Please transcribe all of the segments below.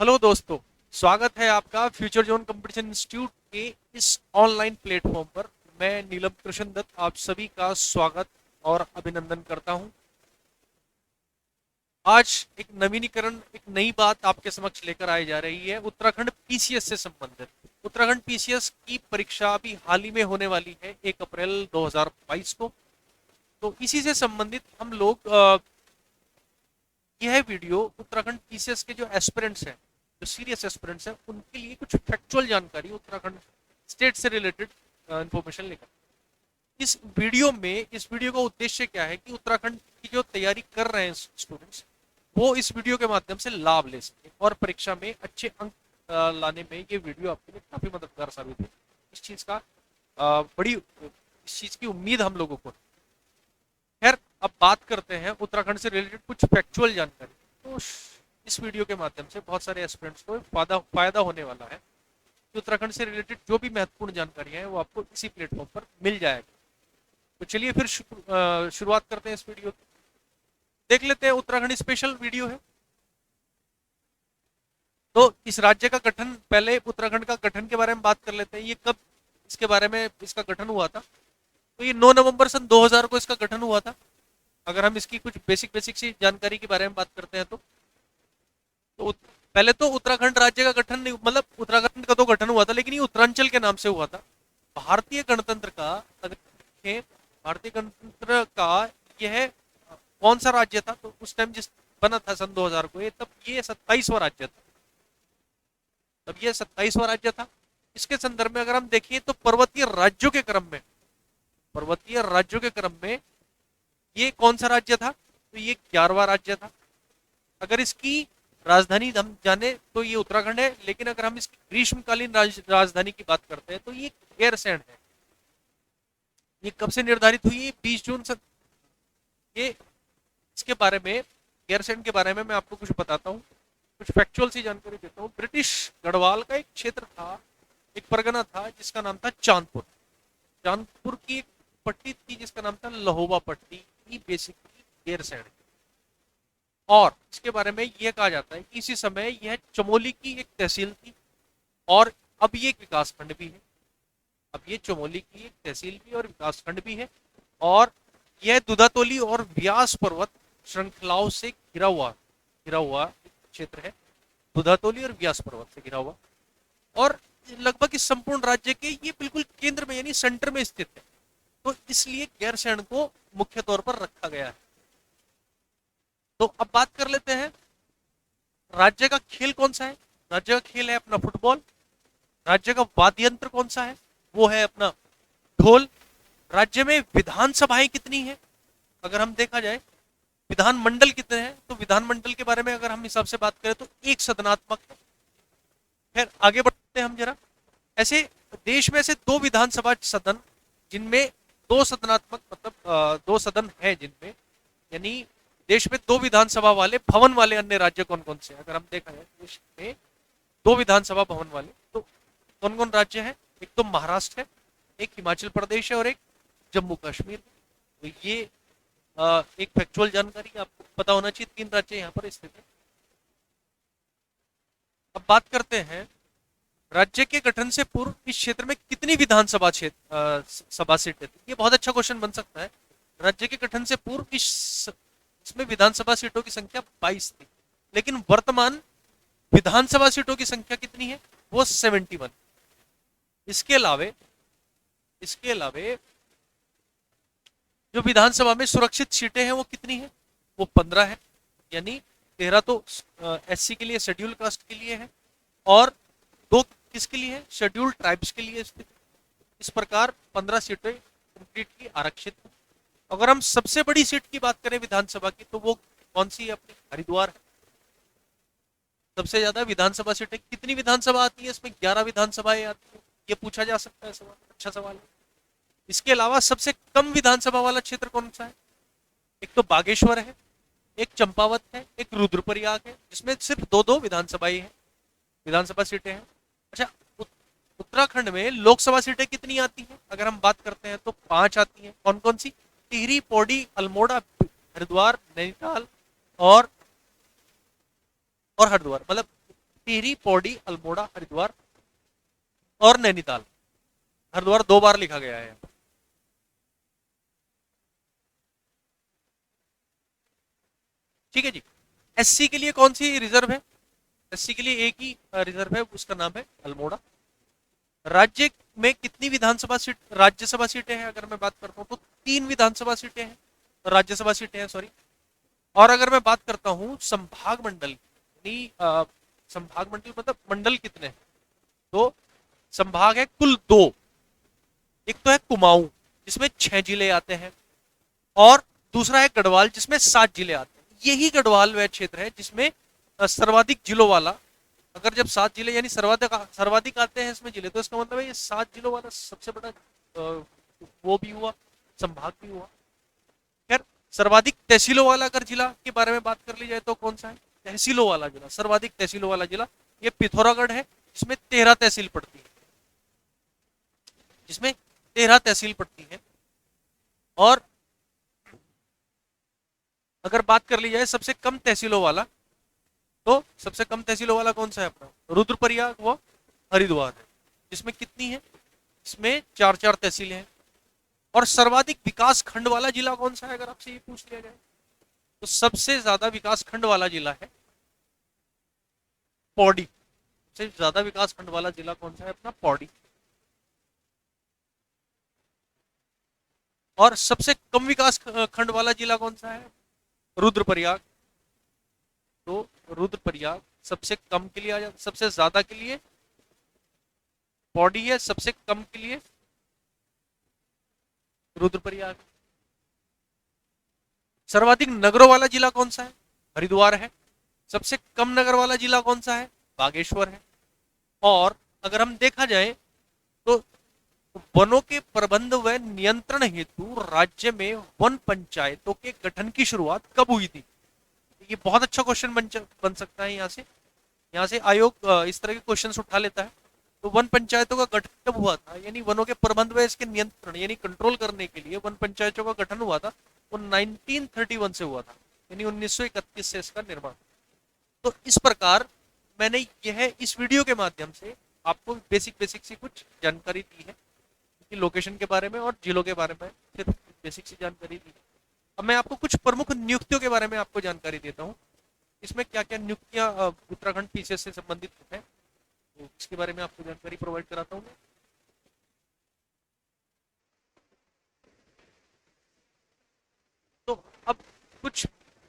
Hello दोस्तों, स्वागत है आपका फ्यूचर जोन कंपटीशन इंस्टीट्यूट के इस ऑनलाइन प्लेटफॉर्म पर। मैं नीलम कृष्ण दत्त आप सभी का स्वागत और अभिनंदन करता हूं। आज एक नवीनीकरण, एक नई बात आपके समक्ष लेकर आई जा रही है उत्तराखंड पीसीएस से संबंधित। उत्तराखंड पीसीएस की परीक्षा अभी हाल ही में होने वाली है 1 अप्रैल 2022 को। तो इसी से संबंधित हम लोग यह वीडियो उत्तराखंड पीसीएस के जो एस्पिरेंट्स हैं, जो सीरियस एस्पिरेंट्स हैं, उनके लिए कुछ फैक्चुअल जानकारी उत्तराखंड स्टेट से रिलेटेड इंफॉर्मेशन लेकर इस वीडियो का उद्देश्य क्या है कि उत्तराखंड की जो तैयारी कर रहे हैं स्टूडेंट्स, वो इस वीडियो के माध्यम से लाभ ले सके और परीक्षा में अच्छे अंक लाने में ये वीडियो आपके लिए काफी मददगार साबित है। इस चीज का इस चीज की उम्मीद हम लोगों को। खैर, अब बात करते हैं उत्तराखंड से रिलेटेड कुछ फैक्चुअल जानकारी। तो इस वीडियो के माध्यम से बहुत सारे एस्पिरेंट्स को फायदा होने वाला है कि उत्तराखंड से रिलेटेड जो भी महत्वपूर्ण जानकारियां हैं वो आपको इसी प्लेटफॉर्म पर मिल जाएगी। तो चलिए फिर शुरुआत करते हैं इस वीडियो की। देख लेते हैं, उत्तराखंड स्पेशल वीडियो है। तो इस राज्य का गठन, पहले उत्तराखंड का गठन के बारे में बात कर लेते हैं। ये कब इसके बारे में इसका गठन हुआ था? तो ये 9 नवंबर सन 2000 को इसका गठन हुआ था। अगर हम इसकी कुछ बेसिक सी जानकारी के बारे में बात करते हैं तो पहले तो उत्तराखंड राज्य का गठन नहीं, मतलब उत्तराखंड का तो गठन हुआ था लेकिन ये उत्तरांचल के नाम से हुआ था। भारतीय गणतंत्र का, अगर देखें भारतीय गणतंत्र का यह कौन सा राज्य था, तो उस टाइम जिस बना था सन 2000 को, तब ये 27वां राज्य था। तब ये 27वां राज्य था। इसके संदर्भ में अगर हम देखें तो पर्वतीय राज्यों के क्रम में ये कौन सा राज्य था? तो ये 11वां राज्य था। अगर इसकी राजधानी हम जाने तो ये उत्तराखंड है, लेकिन अगर हम इसकी ग्रीष्मकालीन राजधानी की बात करते हैं तो ये गैरसैंण है। ये कब से निर्धारित हुई? 20 जून से। ये इसके बारे में, गैरसैंण के बारे में मैं आपको कुछ बताता हूँ, कुछ फैक्चुअल सी जानकारी देता हूँ। ब्रिटिश गढ़वाल का एक क्षेत्र था, एक परगना था जिसका नाम था चांदपुर। चांदपुर की एक पट्टी थी जिसका नाम था लहोबा पट्टी। बेसिकली गैरसैंण। और इसके बारे में यह कहा जाता है कि इसी समय यह चमोली की एक तहसील थी और अब ये एक विकासखंड भी है। अब ये चमोली की एक तहसील भी और विकासखंड भी है और यह दुधातोली और व्यास पर्वत श्रृंखलाओं से घिरा हुआ क्षेत्र है। दुधातोली और व्यास पर्वत से घिरा हुआ, और लगभग इस संपूर्ण राज्य के ये बिल्कुल केंद्र में यानी सेंटर में स्थित है। तो इसलिए गैरसैंण को मुख्य तौर पर रखा गया है। तो अब बात कर लेते हैं राज्य का खेल कौन सा है। राज्य का खेल है अपना फुटबॉल। राज्य का वाद्य यंत्र कौन सा है? वो है अपना ढोल। राज्य में विधानसभाएं कितनी है? अगर हम देखा जाए विधानमंडल कितने हैं, तो विधानमंडल के बारे में अगर हम हिसाब से बात करें तो एक सदनात्मक है। फिर आगे बढ़ते हैं हम जरा। ऐसे देश में ऐसे 2 विधानसभा सदन जिनमें 2 सदनात्मक, मतलब 2 सदन है जिनमें, यानी देश में 2 विधानसभा वाले भवन वाले अन्य राज्य कौन कौन से? अगर हम देखा जाए देश में 2 विधानसभा भवन वाले तो कौन कौन राज्य है? एक तो महाराष्ट्र है, एक हिमाचल प्रदेश है और एक जम्मू कश्मीर। तो ये एक फैक्चुअल जानकारी आपको पता होना चाहिए। 3 राज्य यहाँ पर स्थित है। अब बात करते हैं राज्य के गठन से पूर्व इस क्षेत्र में कितनी विधानसभा सभा सीटें थी। ये बहुत अच्छा क्वेश्चन बन सकता है। राज्य के गठन से पूर्व इसमें विधानसभा सीटों की संख्या 22 थी, लेकिन वर्तमान विधानसभा सीटों की संख्या कितनी है? वो 71। इसके अलावे जो विधानसभा में सुरक्षित सीटें हैं वो कितनी है? वो 15 है। यानी 13 तो एससी के लिए, शेड्यूल कास्ट के लिए है, और 2 किसके लिए है? शेड्यूल ट्राइब्स के लिए स्थित। इस प्रकार 15 सीटें कंप्लीटली आरक्षित है। अगर हम सबसे बड़ी सीट की बात करें विधानसभा की, तो वो कौन सी है? अपनी हरिद्वार है। सबसे ज्यादा विधानसभा सीटें, कितनी विधानसभा आती है इसमें? 11 विधानसभाएं आती है। ये पूछा जा सकता है सवाल, अच्छा सवाल है। इसके अलावा सबसे कम विधानसभा वाला क्षेत्र कौन सा है? एक तो बागेश्वर है, एक चंपावत है, एक रुद्रप्रयाग है, जिसमें सिर्फ 2 विधानसभा सीटें हैं। अच्छा, उत्तराखंड में लोकसभा सीटें कितनी आती हैं? अगर हम बात करते हैं तो 5 आती हैं। कौन कौन सी? टिहरी, पौड़ी, अल्मोड़ा, हरिद्वार, नैनीताल और हरिद्वार, मतलब टिहरी, पौड़ी, अल्मोड़ा, हरिद्वार और नैनीताल। हरिद्वार 2 बार लिखा गया है। ठीक है जी। एससी के लिए कौन सी रिजर्व है? एससी के लिए एक ही रिजर्व है, उसका नाम है अल्मोड़ा। राज्य में कितनी विधानसभा सीट, राज्यसभा सीटें हैं अगर मैं बात करता हूँ तो 3 विधानसभा सीटें हैं, राज्यसभा सीटें हैं सॉरी। और अगर मैं बात करता हूँ संभाग मंडल यानी संभाग मंडल मतलब मंडल कितने हैं, तो संभाग है कुल 2। एक तो है कुमाऊं जिसमें 6 जिले आते हैं, और दूसरा है गढ़वाल जिसमें 7 जिले आते हैं। यही गढ़वाल वह क्षेत्र है जिसमें सर्वाधिक जिलों वाला, अगर जब 7 जिले यानी सर्वाधिक सर्वाधिक आते हैं इसमें जिले, तो इसका मतलब है ये 7 जिलों वाला सबसे बड़ा वो भी हुआ, संभाग भी हुआ। खैर, सर्वाधिक तहसीलों वाला अगर जिला के बारे में बात कर ली जाए तो कौन सा है? तहसीलों वाला जिला, सर्वाधिक तहसीलों वाला जिला ये पिथौरागढ़ है, जिसमें 13 तहसील पड़ती है, जिसमें 13 तहसील पड़ती है। और अगर बात कर ली जाए सबसे कम तहसीलों वाला, तो सबसे कम तहसीलों वाला कौन सा है अपना? रुद्रप्रयाग व हरिद्वार है, जिसमें कितनी है? इसमें 4-4 तहसीलें हैं। और सर्वाधिक विकास खंड वाला जिला कौन सा है अगर आपसे ये पूछ लिया जाए, तो सबसे ज्यादा विकास खंड वाला जिला है पौड़ी। सबसे ज्यादा विकास खंड वाला जिला कौन सा है अपना? पौड़ी। और सबसे कम विकास खंड वाला जिला कौन सा है? रुद्रप्रयाग। तो रुद्रप्रयाग सबसे कम के लिए आ जाता, सबसे ज्यादा के लिए पौड़ी है, सबसे कम के लिए रुद्रप्रयाग। सर्वाधिक नगरों वाला जिला कौन सा है? हरिद्वार है। सबसे कम नगर वाला जिला कौन सा है? बागेश्वर है। और अगर हम देखा जाए तो वनों के प्रबंध व नियंत्रण हेतु राज्य में वन पंचायतों के गठन की शुरुआत कब हुई थी? ये बहुत अच्छा क्वेश्चन बन सकता है। यहाँ से आयोग इस तरह के क्वेश्चन उठा लेता है। तो वन पंचायतों का गठन कब हुआ था, यानी वनों के प्रबंध व इसके नियंत्रण यानी कंट्रोल करने के लिए वन पंचायतों का गठन हुआ था, वो 1931 से हुआ था, यानी 1931 से इसका निर्माण। तो इस प्रकार मैंने यह इस वीडियो के माध्यम से आपको बेसिक बेसिक सी कुछ जानकारी दी है कि लोकेशन के बारे में और जिलों के बारे में सिर्फ बेसिक सी जानकारी दी। अब मैं आपको कुछ प्रमुख नियुक्तियों के बारे में आपको जानकारी देता हूँ। इसमें क्या क्या नियुक्तियां उत्तराखंड पीसीएस से संबंधित है, तो इसके बारे में आपको जानकारी प्रोवाइड कराता हूँ। तो अब कुछ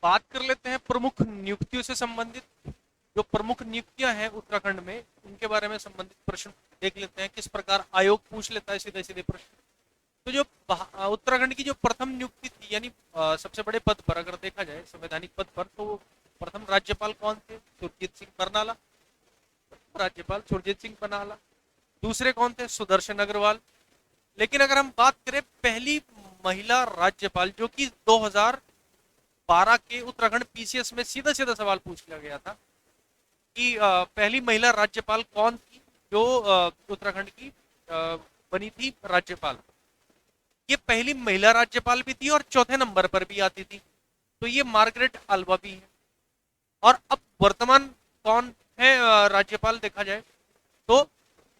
बात कर लेते हैं प्रमुख नियुक्तियों से संबंधित। जो प्रमुख नियुक्तियां हैं उत्तराखंड में, उनके बारे में संबंधित प्रश्न देख लेते हैं, किस प्रकार आयोग पूछ लेता है सीधे सीधे प्रश्न। तो जो उत्तराखंड की जो प्रथम नियुक्ति थी, यानी सबसे बड़े पद पर अगर देखा जाए संवैधानिक पद पर, तो प्रथम राज्यपाल कौन थे? सुरजीत सिंह बरनाला। राज्यपाल सुरजीत सिंह बरनाला। दूसरे कौन थे? सुदर्शन अग्रवाल। लेकिन अगर हम बात करें पहली महिला राज्यपाल, जो कि 2012 के उत्तराखंड पीसीएस में सीधा सीधा सवाल पूछ लिया गया था कि पहली महिला राज्यपाल कौन थी जो उत्तराखंड की बनी थी राज्यपाल। ये पहली महिला राज्यपाल भी थी और चौथे नंबर पर भी आती थी, तो ये मार्गरेट अल्वा भी है। और अब वर्तमान कौन है राज्यपाल देखा जाए तो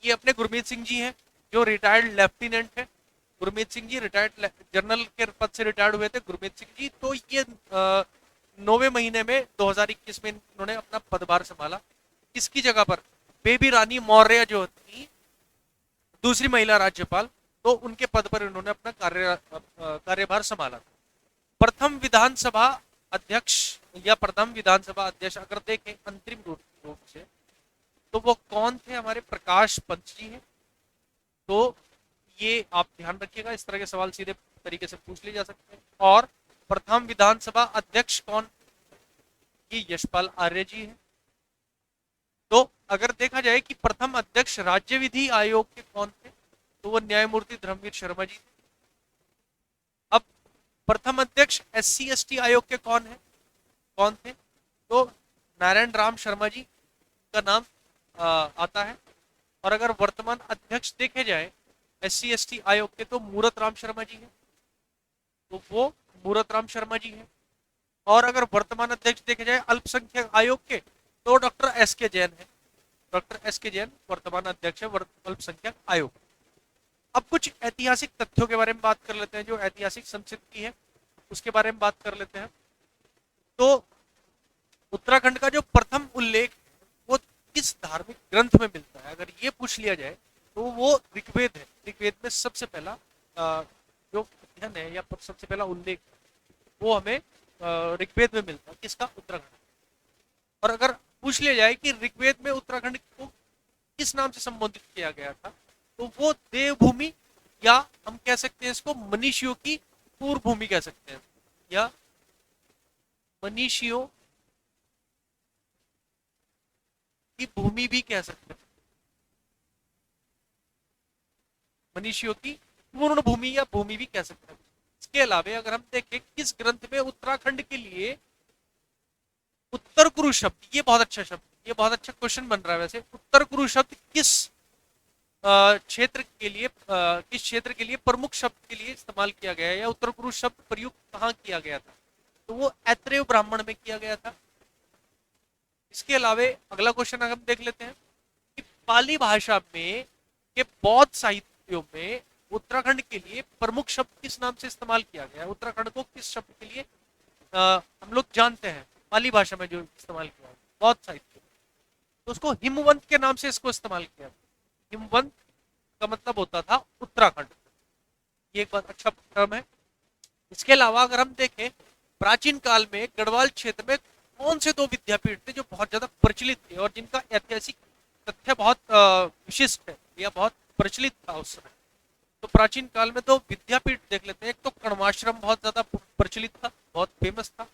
ये अपने गुरमीत सिंह जी हैं, जो रिटायर्ड लेफ्टिनेंट है। गुरमीत सिंह जी रिटायर्ड जनरल के पद से रिटायर्ड हुए थे गुरमीत सिंह जी। तो ये 9वें महीने में 2021 में इन्होंने अपना पदभार संभाला। किसकी जगह पर? बेबी रानी मौर्य जो थी दूसरी महिला राज्यपाल, तो उनके पद पर इन्होंने अपना कार्यभार संभाला। प्रथम विधानसभा अध्यक्ष या प्रथम विधानसभा अध्यक्ष अगर देखें अंतरिम रूप से, तो वो कौन थे? हमारे प्रकाश पंत जी हैं। तो ये आप ध्यान रखिएगा, इस तरह के सवाल सीधे तरीके से पूछ लिए जा सकते हैं। और प्रथम विधानसभा अध्यक्ष कौन? ये यशपाल आर्य जी हैं। तो अगर देखा जाए कि प्रथम अध्यक्ष राज्य विधि आयोग के कौन थे, तो वो न्यायमूर्ति धर्मवीर शर्मा जी थे। अब प्रथम अध्यक्ष एससी एसटी आयोग के कौन थे? तो नारायण राम शर्मा जी का नाम आता है। और अगर वर्तमान अध्यक्ष देखे जाए एससी एसटी आयोग के, तो मूरत राम शर्मा जी हैं, तो वो मूरत राम शर्मा जी हैं। और अगर वर्तमान अध्यक्ष देखे जाए अल्पसंख्यक आयोग के, तो डॉक्टर एस के जैन है। डॉक्टर एस के जैन वर्तमान अध्यक्ष है अल्पसंख्यक आयोग। अब कुछ ऐतिहासिक तथ्यों के बारे में बात कर लेते हैं, जो ऐतिहासिक संस्कृति है उसके बारे में बात कर लेते हैं। तो उत्तराखंड का जो प्रथम उल्लेख वो किस धार्मिक ग्रंथ में मिलता है, अगर ये पूछ लिया जाए तो वो ऋग्वेद है। ऋग्वेद में सबसे पहला जो अध्ययन है या सबसे पहला उल्लेख वो हमें ऋग्वेद में मिलता है, किसका, उत्तराखंड। और अगर पूछ लिया जाए कि ऋग्वेद में उत्तराखंड को किस नाम से संबोधित किया गया था, तो वो देवभूमि, या हम कह सकते हैं इसको मनीषियों की पूर्व भूमि कह सकते हैं, या मनीषियों की भूमि भी कह सकते हैं, मनीषियों की पूर्ण भूमि या भूमि भी कह सकते हैं। इसके अलावा अगर हम देखें किस ग्रंथ में उत्तराखंड के लिए उत्तर कुरु शब्द, ये बहुत अच्छा शब्द, ये बहुत अच्छा क्वेश्चन बन रहा है वैसे, उत्तर कुरु शब्द किस क्षेत्र के लिए किस क्षेत्र के लिए प्रमुख शब्द के लिए इस्तेमाल किया गया है, या उत्तर कुरु शब्द प्रयुक्त कहाँ किया गया था, तो वो ऐत्रेय ब्राह्मण में किया गया था। इसके अलावा अगला क्वेश्चन हम देख लेते हैं कि पाली भाषा में के बौद्ध साहित्यों में उत्तराखंड के लिए प्रमुख शब्द किस नाम से इस्तेमाल किया गया है। उत्तराखंड को किस शब्द के लिए हम लोग जानते हैं, पाली भाषा में जो इस्तेमाल किया है बौद्ध साहित्य, तो उसको हिमवंत के नाम से इसको इस्तेमाल किया। हिमवंत का मतलब होता था उत्तराखंड, ये एक बात अच्छा टर्म है। इसके अलावा अगर हम देखें प्राचीन काल में गढ़वाल क्षेत्र में कौन से दो विद्यापीठ थे जो बहुत ज्यादा प्रचलित थे और जिनका ऐतिहासिक तथ्य बहुत विशिष्ट है या बहुत प्रचलित था उस समय। तो प्राचीन काल में दो विद्यापीठ देख लेते हैं। एक तो कण्वाश्रम बहुत ज्यादा प्रचलित था, बहुत फेमस था,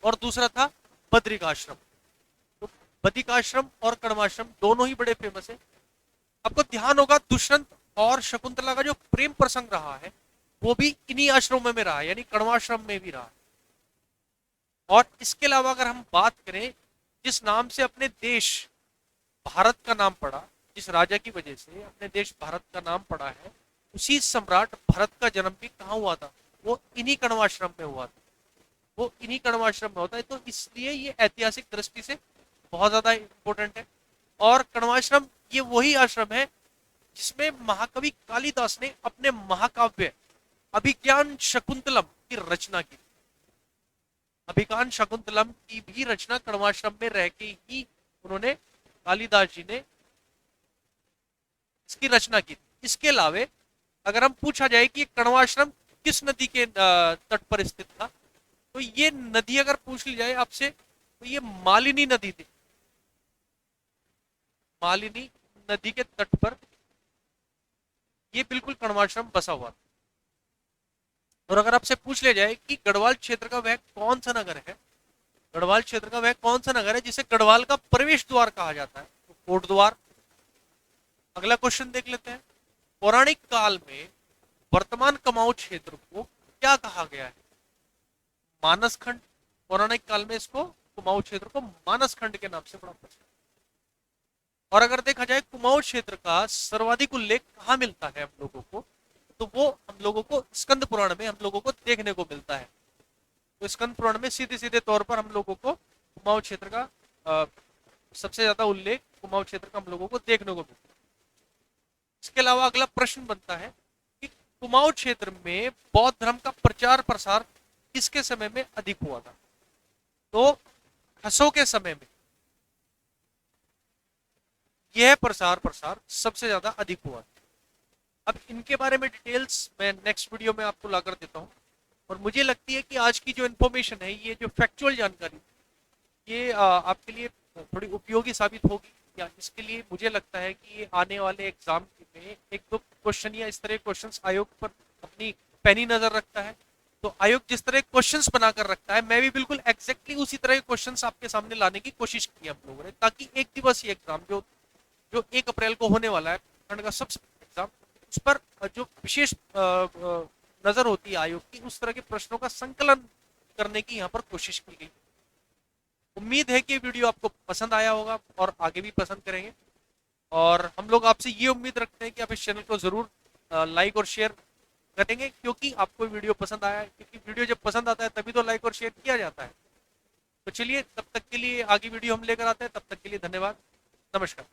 और दूसरा था बद्रिकाश्रम। तो बद्रिकाश्रम और कण्वाश्रम दोनों ही बड़े फेमस है। आपको ध्यान होगा दुष्यंत और शकुंतला का जो प्रेम प्रसंग रहा है वो भी इन्हीं आश्रमों में रहा है, यानी कण्वाश्रम में भी रहा है। और इसके अलावा अगर हम बात करें जिस नाम से अपने देश भारत का नाम पड़ा, जिस राजा की वजह से अपने देश भारत का नाम पड़ा है, उसी सम्राट भरत का जन्म भी कहाँ हुआ था, वो इन्हीं कण्वाश्रम में हुआ था, वो इन्हीं कण्वाश्रम में होता है। तो इसलिए ये ऐतिहासिक दृष्टि से बहुत ज्यादा इंपॉर्टेंट है। और कण्वाश्रम ये वही आश्रम है जिसमें महाकवि कालिदास ने अपने महाकाव्य अभिज्ञान शकुंतलम की रचना की। अभिज्ञान शकुंतलम की भी रचना कण्वाश्रम में रह के ही उन्होंने, कालिदास जी ने इसकी रचना की। इसके अलावा अगर हम पूछा जाए कि कण्वाश्रम किस नदी के तट पर स्थित था, तो ये नदी अगर पूछ ली जाए आपसे तो ये मालिनी नदी थी। मालिनी नदी के तट पर ये बिल्कुल कण्वाश्रम बसा हुआ था। और अगर आपसे पूछ लिया जाए कि गढ़वाल क्षेत्र का वह कौन सा नगर है, गढ़वाल क्षेत्र का वह कौन सा नगर है जिसे गढ़वाल का प्रवेश द्वार कहा जाता है, तो कोट द्वार। अगला क्वेश्चन देख लेते हैं, पौराणिक काल में वर्तमान कुमाऊं क्षेत्र को क्या कहा गया है, मानस खंड। पौराणिक काल में इसको कुमाऊं क्षेत्र को मानस खंड के नाम से बड़ा प्रसिद्ध। और अगर देखा जाए कुमाऊं क्षेत्र का सर्वाधिक उल्लेख कहाँ मिलता है हम लोगों को, तो वो हम लोगों को स्कंद पुराण में हम लोगों को देखने को मिलता है। तो स्कंद पुराण में सीधे सीधे तौर पर हम लोगों को कुमाऊं क्षेत्र का सबसे ज्यादा उल्लेख कुमाऊं क्षेत्र का हम लोगों को देखने को मिलता है। इसके अलावा अगला प्रश्न बनता है कि कुमाऊं क्षेत्र में बौद्ध धर्म का प्रचार प्रसार किसके समय में अधिक हुआ था, तो खसों के समय में यह प्रसार सबसे ज्यादा अधिक हुआ। अब इनके बारे में डिटेल्स मैं नेक्स्ट वीडियो में आपको लाकर देता हूं। और मुझे लगती है कि आज की जो इन्फॉर्मेशन है, ये जो फैक्चुअल जानकारी, ये आपके लिए थोड़ी उपयोगी साबित होगी। या इसके लिए मुझे लगता है कि ये आने वाले एग्जाम में एक दो क्वेश्चन या इस तरह क्वेश्चंस आयोग पर अपनी पैनी नजर रखता है। तो आयोग जिस तरह क्वेश्चंस बनाकर रखता है, मैं भी बिल्कुल एग्जैक्टली उसी तरह के क्वेश्चंस आपके सामने लाने की कोशिश की हम लोगों ने, ताकि एक दिवसीय एग्जाम जो 1 अप्रैल को होने वाला है, खंड का सबसे एग्जाम, उस पर जो विशेष नजर होती है आयोग की, उस तरह के प्रश्नों का संकलन करने की यहाँ पर कोशिश की गई। उम्मीद है कि वीडियो आपको पसंद आया होगा और आगे भी पसंद करेंगे। और हम लोग आपसे ये उम्मीद रखते हैं कि आप इस चैनल को जरूर लाइक और शेयर करेंगे, क्योंकि आपको वीडियो पसंद आया है। क्योंकि वीडियो जब पसंद आता है तभी तो लाइक और शेयर किया जाता है। तो चलिए, तब तक के लिए आगे वीडियो हम लेकर आते हैं। तब तक के लिए धन्यवाद, नमस्कार।